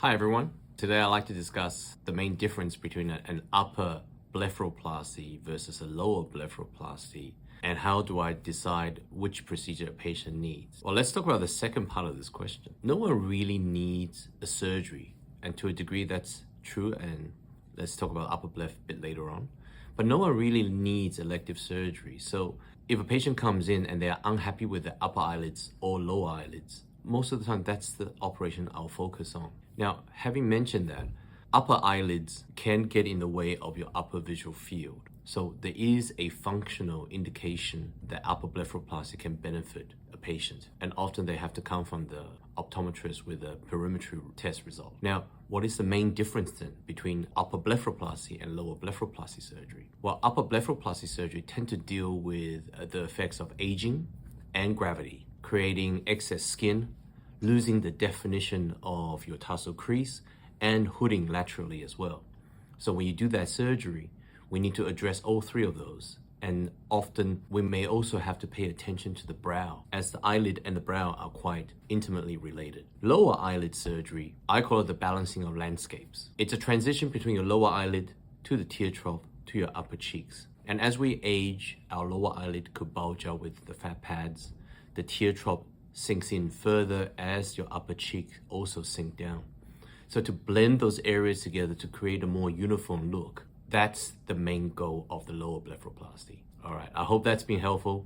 Hi everyone. Today I'd like to discuss the main difference between an upper blepharoplasty versus a lower blepharoplasty, and how do I decide which procedure a patient needs. Well, let's talk about the second part of this question. No one really needs a surgery, and to a degree that's true, and let's talk about upper bleph a bit later on. But no one really needs elective surgery. So if a patient comes in and they are unhappy with the upper eyelids or lower eyelids, most of the time that's the operation I'll focus on. Now, having mentioned that, upper eyelids can get in the way of your upper visual field. So there is a functional indication that upper blepharoplasty can benefit a patient, and often they have to come from the optometrist with a perimetry test result. Now, what is the main difference then between upper blepharoplasty and lower blepharoplasty surgery? Well, upper blepharoplasty surgery tend to deal with the effects of aging and gravity, creating excess skin, losing the definition of your tarsal crease, and hooding laterally as well. So when you do that surgery, we need to address all three of those. And often we may also have to pay attention to the brow, as the eyelid and the brow are quite intimately related. Lower eyelid surgery, I call it the balancing of landscapes. It's a transition between your lower eyelid to the tear trough to your upper cheeks. And as we age, our lower eyelid could bulge out with the fat pads. The tear trough sinks in further as your upper cheek also sink down. So to blend those areas together to create a more uniform look, that's the main goal of the lower blepharoplasty. All right, I hope that's been helpful.